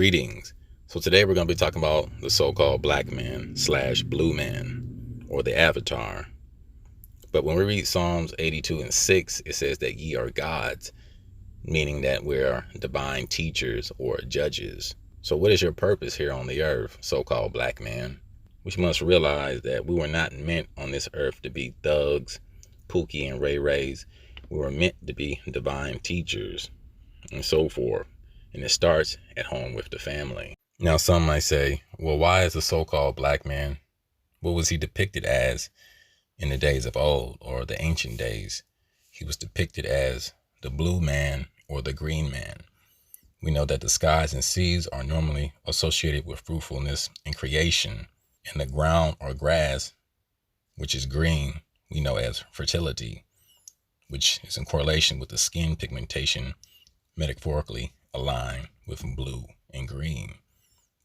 Greetings. So today we're going to be talking about the so-called black man / blue man, or the avatar. But when we read Psalms 82:6, it says that ye are gods, meaning that we are divine teachers or judges. So what is your purpose here on the earth, so-called black man? We must realize that we were not meant on this earth to be thugs, Pookie and Ray Rays. We were meant to be divine teachers and so forth. And it starts at home with the family. Now, some might say, well, why is the so-called black man, what was he depicted as in the days of old or the ancient days? He was depicted as the blue man or the green man. We know that the skies and seas are normally associated with fruitfulness and creation, and the ground or grass, which is green, we know as fertility, which is in correlation with the skin pigmentation, metaphorically aligned with blue and green.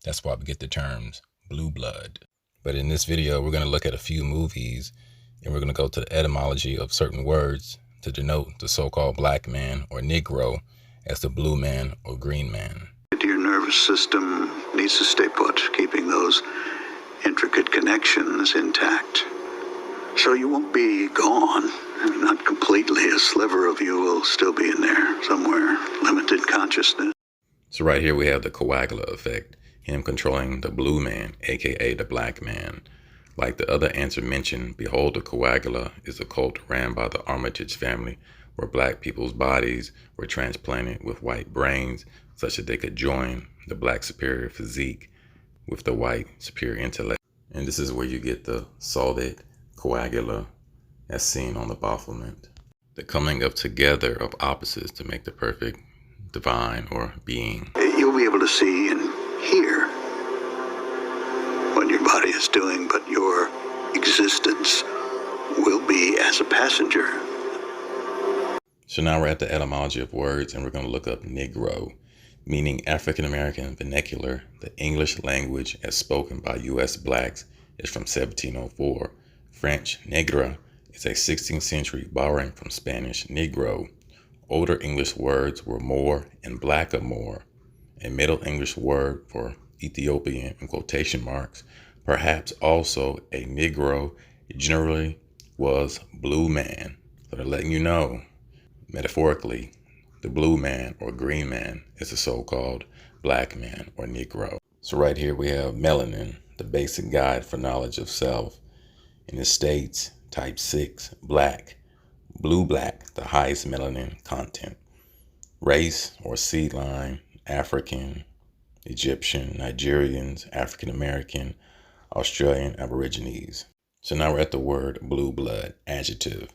That's why we get the terms blue blood. But in this video, we're going to look at a few movies, and we're going to go to the etymology of certain words to denote the so-called black man or Negro as the blue man or green man. Your nervous system needs to stay put, keeping those intricate connections intact. So you won't be gone. Not completely. A sliver of you will still be in there somewhere. Limited consciousness. So right here we have the Coagula effect, him controlling the blue man, aka the black man. Like the other answer mentioned, behold, the Coagula is a cult ran by the Armitage family, where black people's bodies were transplanted with white brains such that they could join the black superior physique with the white superior intellect. And this is where you get the solid Coagula as seen on the bafflement. The coming of together of opposites to make the perfect divine or being. You'll be able to see and hear what your body is doing, but your existence will be as a passenger. So now we're at the etymology of words, and we're going to look up Negro, meaning African American vernacular. The English language as spoken by U.S. blacks is from 1704. French Negro is a 16th century borrowing from Spanish Negro. Older English words were more and blackamoor. A Middle English word for Ethiopian in quotation marks, perhaps also a Negro, generally was blue man. So they're letting you know, metaphorically, the blue man or green man is the so-called black man or Negro. So right here we have melanin, the basic guide for knowledge of self. In the states, type 6, black, blue-black, the highest melanin content. Race or seed line, African, Egyptian, Nigerians, African-American, Australian Aborigines. So now we're at the word blue blood, adjective.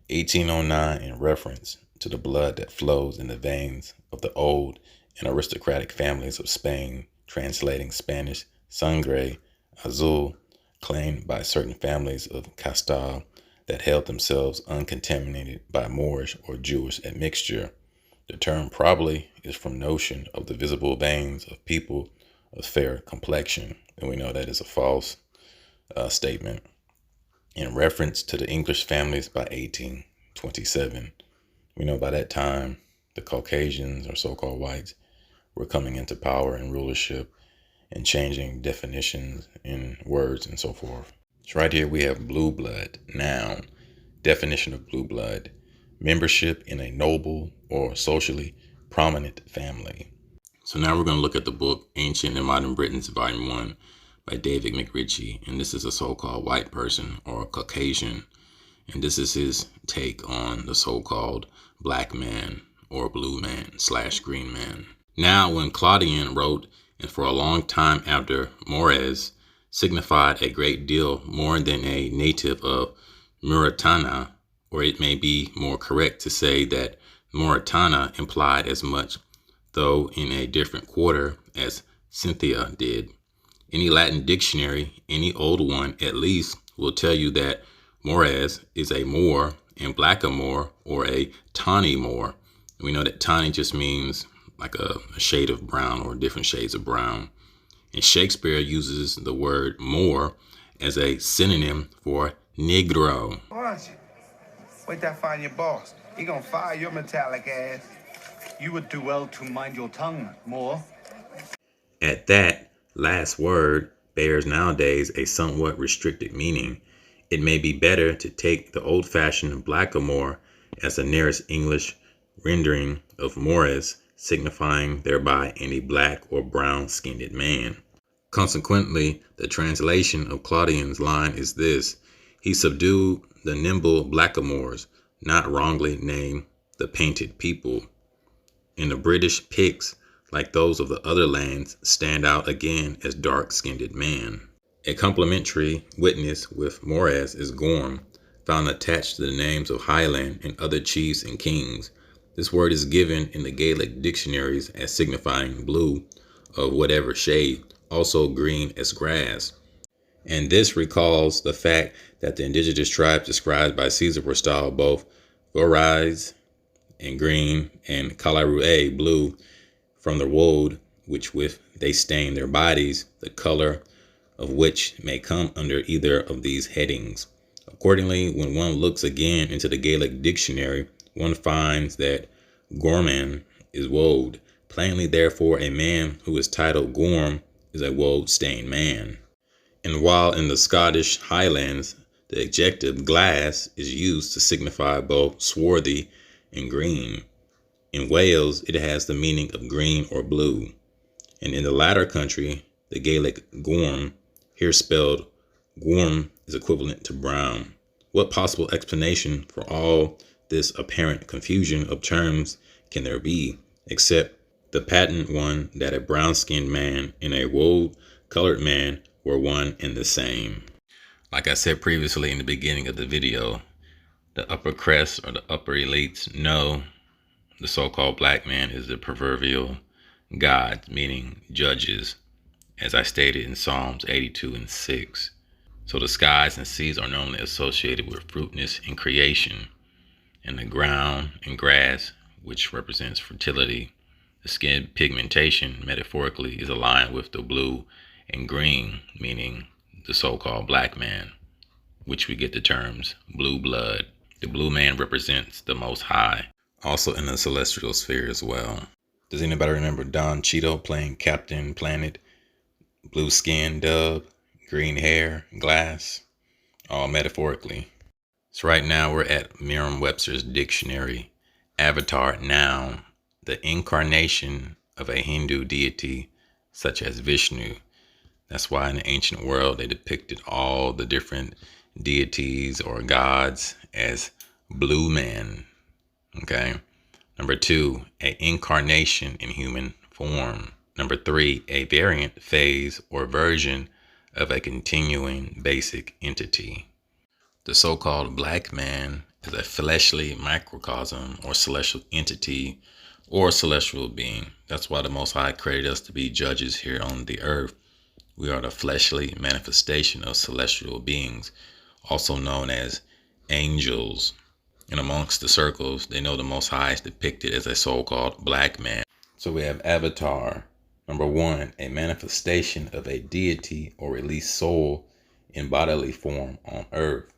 1809 in reference to the blood that flows in the veins of the old and aristocratic families of Spain, translating Spanish sangre azul, claimed by certain families of Castile that held themselves uncontaminated by Moorish or Jewish admixture. The term probably is from notion of the visible veins of people of fair complexion, and we know that is a false statement. In reference to the English families by 1827, we know by that time the Caucasians or so-called whites were coming into power and rulership and changing definitions in words and so forth. So right here we have blue blood, noun, definition of blue blood, membership in a noble or socially prominent family. So now we're going to look at the book Ancient and Modern Britons, Volume 1 by David McRitchie, and this is a so-called white person or Caucasian, and this is his take on the so-called black man or blue man / green man. Now, when Claudian wrote, and for a long time after Mores, signified a great deal more than a native of Mauritania, or it may be more correct to say that Mauritania implied as much, though in a different quarter, as Cynthia did. Any Latin dictionary, any old one at least, will tell you that Mores is a Moor and blackamoor or a tawny Moor. We know that tawny just means like a shade of brown or different shades of brown. And Shakespeare uses the word Moor as a synonym for Negro. Wait till I find your boss. He gonna fire your metallic ass. You would do well to mind your tongue, Moor. At that, last word bears nowadays a somewhat restricted meaning. It may be better to take the old-fashioned blackamoor as the nearest English rendering of mores, signifying thereby any black or brown-skinned man. Consequently, the translation of Claudian's line is this: he subdued the nimble blackamoors, not wrongly named the painted people. And the British Picts, like those of the other lands, stand out again as dark-skinned men. A complementary witness with mores is Gorm, found attached to the names of Highland and other chiefs and kings. This word is given in the Gaelic dictionaries as signifying blue of whatever shade, also green as grass. And this recalls the fact that the indigenous tribes described by Caesar were styled both Vorais and green and Kalarue blue from the woad which with they stain their bodies, the color of which may come under either of these headings. Accordingly, when one looks again into the Gaelic dictionary, one finds that Gorman is woad. Plainly, therefore, a man who is titled Gorm is a woad-stained man. And while in the Scottish Highlands, the adjective glass is used to signify both swarthy and green, in Wales it has the meaning of green or blue. And in the latter country, the Gaelic gorm, here spelled gorm, is equivalent to brown. What possible explanation for all this apparent confusion of terms can there be, except the patent one that a brown-skinned man and a woad-colored man were one and the same? Like I said previously in the beginning of the video, the upper crest or the upper elites know the so-called black man is the proverbial God, meaning judges, as I stated in Psalms 82:6. So the skies and seas are normally associated with fruitfulness and creation, and the ground and grass, which represents fertility. The skin pigmentation, metaphorically, is aligned with the blue and green, meaning the so-called black man, which we get the terms blue blood. The blue man represents the Most High, also in the celestial sphere as well. Does anybody remember Don Cheadle playing Captain Planet? Blue skin, dove, green hair, glass, all metaphorically. So right now we're at Merriam-Webster's dictionary. Avatar, noun, the incarnation of a Hindu deity such as Vishnu. That's why in the ancient world they depicted all the different deities or gods as blue men. Okay. Number 2, a incarnation in human form. Number 3, a variant, phase, or version of a continuing basic entity. The so-called black man is a fleshly microcosm or celestial entity or celestial being. That's why the Most High created us to be judges here on the earth. We are the fleshly manifestation of celestial beings, also known as angels. And amongst the circles, they know the Most High is depicted as a so-called black man. So we have avatar. Number 1, a manifestation of a deity or released soul in bodily form on earth.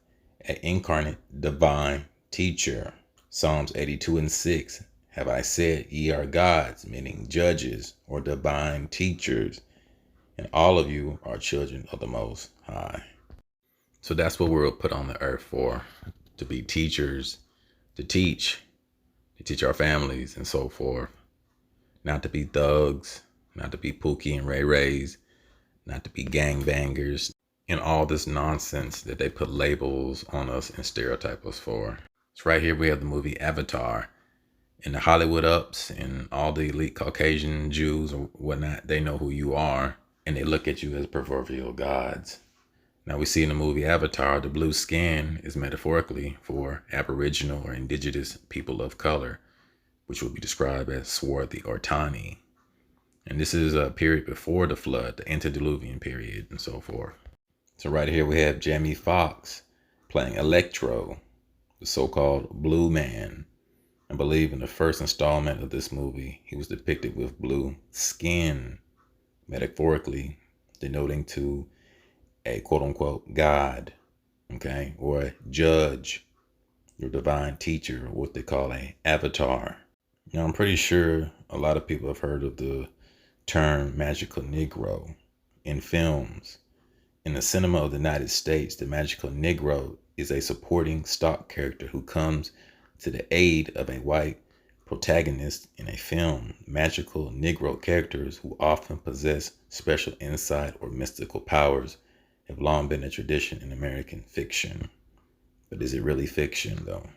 An incarnate divine teacher. Psalms 82:6. Have I said ye are gods, meaning judges or divine teachers, and all of you are children of the Most High. So that's what we're put on the earth for, to be teachers, to teach our families and so forth. Not to be thugs, not to be Pookie and Ray Rays, not to be gangbangers, and all this nonsense that they put labels on us and stereotype us for. So right here we have the movie Avatar. And the Hollywood ups and all the elite Caucasian Jews or whatnot, they know who you are, and they look at you as proverbial gods. Now we see in the movie Avatar, the blue skin is metaphorically for Aboriginal or indigenous people of color, which would be described as swarthy or tawny. And this is a period before the flood, the antediluvian period, and so forth. So right here we have Jamie Foxx playing Electro, the so-called blue man. I believe in the first installment of this movie, he was depicted with blue skin, metaphorically denoting to a quote-unquote God, okay, or a judge, your divine teacher, what they call a avatar. Now, I'm pretty sure a lot of people have heard of the term magical Negro in films. In the cinema of the United States, the magical Negro is a supporting stock character who comes to the aid of a white protagonist in a film. Magical Negro characters, who often possess special insight or mystical powers, have long been a tradition in American fiction. But is it really fiction, though?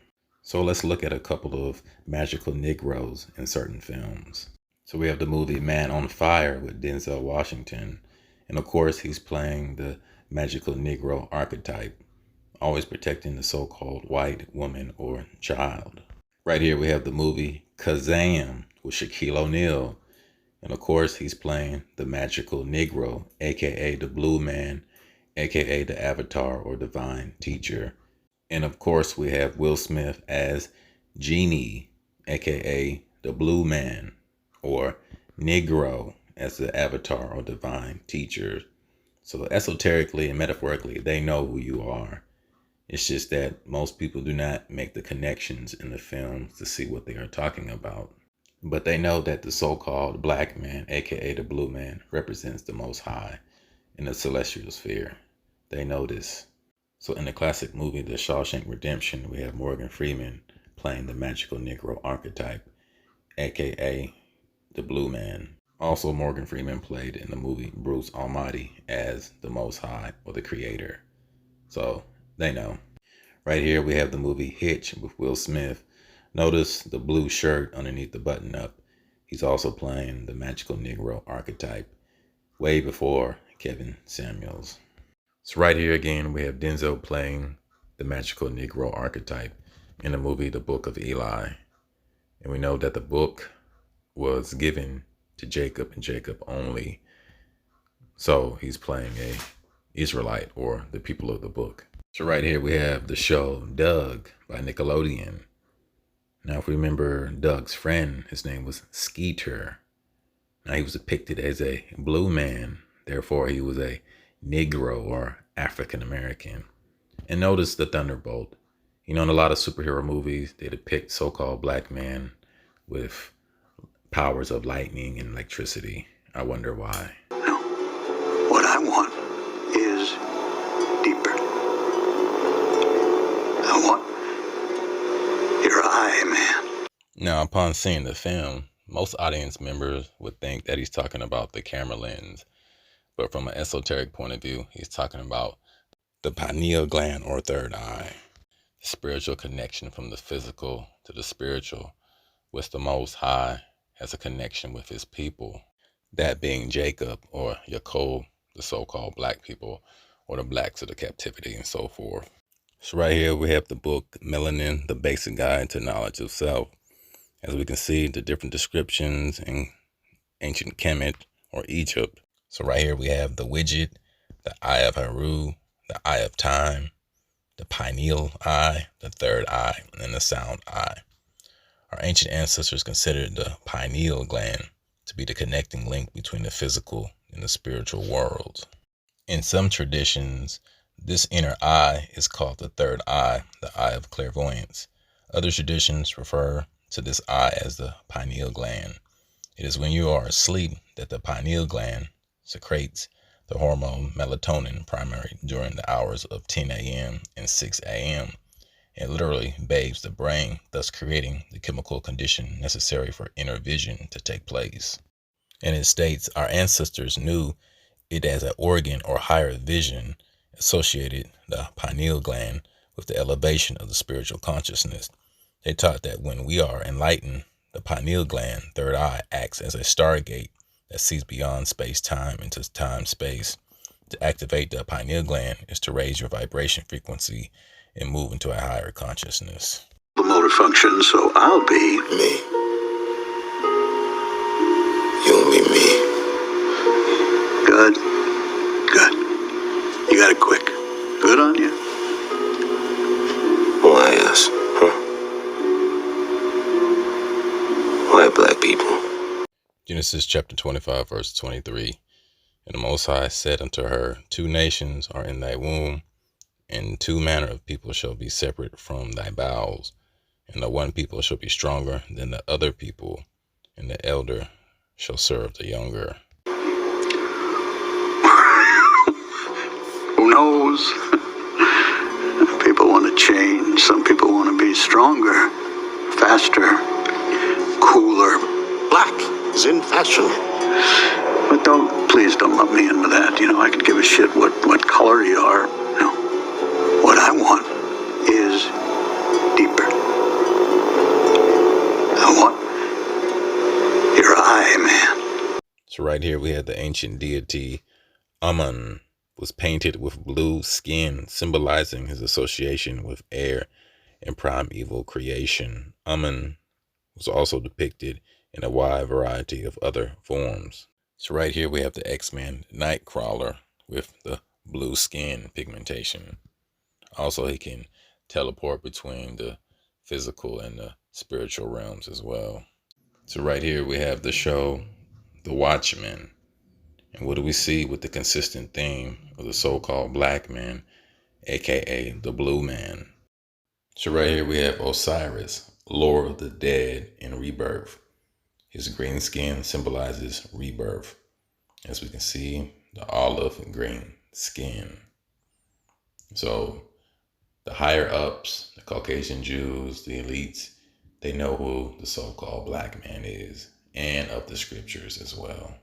So let's look at a couple of magical Negroes in certain films. So we have the movie Man on Fire with Denzel Washington. And of course, he's playing the magical Negro archetype, always protecting the so-called white woman or child. Right here, we have the movie Kazam with Shaquille O'Neal. And of course, he's playing the magical Negro, aka the Blue Man, aka the Avatar or Divine Teacher. And of course, we have Will Smith as Genie, aka the Blue Man, or Negro as the Avatar or Divine Teacher. So esoterically and metaphorically, they know who you are. It's just that most people do not make the connections in the films to see what they are talking about. But they know that the so-called black man, aka the Blue Man, represents the Most High in the celestial sphere. They know this. So in the classic movie, The Shawshank Redemption, we have Morgan Freeman playing the magical Negro archetype, aka the Blue Man. Also, Morgan Freeman played in the movie Bruce Almighty as the Most High or the Creator. So they know. Right here, we have the movie Hitch with Will Smith. Notice the blue shirt underneath the button up. He's also playing the magical Negro archetype way before Kevin Samuels. So right here again, we have Denzel playing the magical Negro archetype in the movie The Book of Eli. And we know that the book was given to Jacob and Jacob only. So he's playing a Israelite or the people of the book. So right here we have the show Doug by Nickelodeon. Now if we remember Doug's friend, his name was Skeeter. Now he was depicted as a blue man, therefore he was a Negro or African American. And notice the thunderbolt. You know, in a lot of superhero movies, they depict so-called black men with powers of lightning and electricity. I wonder why. No. What I want is deeper. I want your eye, man. Now, upon seeing the film, most audience members would think that he's talking about the camera lens. But from an esoteric point of view, he's talking about the pineal gland or third eye. The spiritual connection from the physical to the spiritual, with the Most High has a connection with his people. That being Jacob or Yaakov, the so-called black people, or the blacks of the captivity and so forth. So right here we have the book Melanin, the Basic Guide to Knowledge of Self. As we can see, the different descriptions in ancient Kemet or Egypt. So right here we have the widget, the eye of Haru, the eye of time, the pineal eye, the third eye, and the sound eye. Our ancient ancestors considered the pineal gland to be the connecting link between the physical and the spiritual worlds. In some traditions, this inner eye is called the third eye, the eye of clairvoyance. Other traditions refer to this eye as the pineal gland. It is when you are asleep that the pineal gland secretes the hormone melatonin primarily during the hours of 10 a.m. and 6 a.m. It literally bathes the brain, thus creating the chemical condition necessary for inner vision to take place. And it states our ancestors knew it as an organ or higher vision, associated the pineal gland with the elevation of the spiritual consciousness. They taught that when we are enlightened, the pineal gland, third eye, acts as a stargate that sees beyond space-time into time-space. To activate the pineal gland is to raise your vibration frequency and move into a higher consciousness. The motor function, so I'll be Me. You'll be me. good. Good. You got it quick. Good on you. Why us? Huh? Why black people? Genesis chapter 25, verse 23. And the Most High said unto her, 2 nations are in thy womb, and 2 manner of people shall be separate from thy bowels. And the one people shall be stronger than the other people, and the elder shall serve the younger. Who knows? People want to change. Some people want to be stronger, faster, cooler. Black is in fashion. But please don't lump me into that. I could give a shit what color you are. No. What I want is deeper. I want your eye, man. So right here we have the ancient deity Amun was painted with blue skin, symbolizing his association with air and primeval creation. Amun was also depicted in a wide variety of other forms. So right here we have the X-Men Nightcrawler with the blue skin pigmentation. Also, he can teleport between the physical and the spiritual realms as well. So right here we have the show The Watchmen. And what do we see with the consistent theme of the so-called black man, aka the blue man? So right here we have Osiris, Lord of the Dead and Rebirth. His green skin symbolizes rebirth. As we can see, the olive and green skin. So the higher ups, the Caucasian Jews, the elites, they know who the so-called black man is, and of the scriptures as well.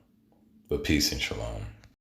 But peace and shalom.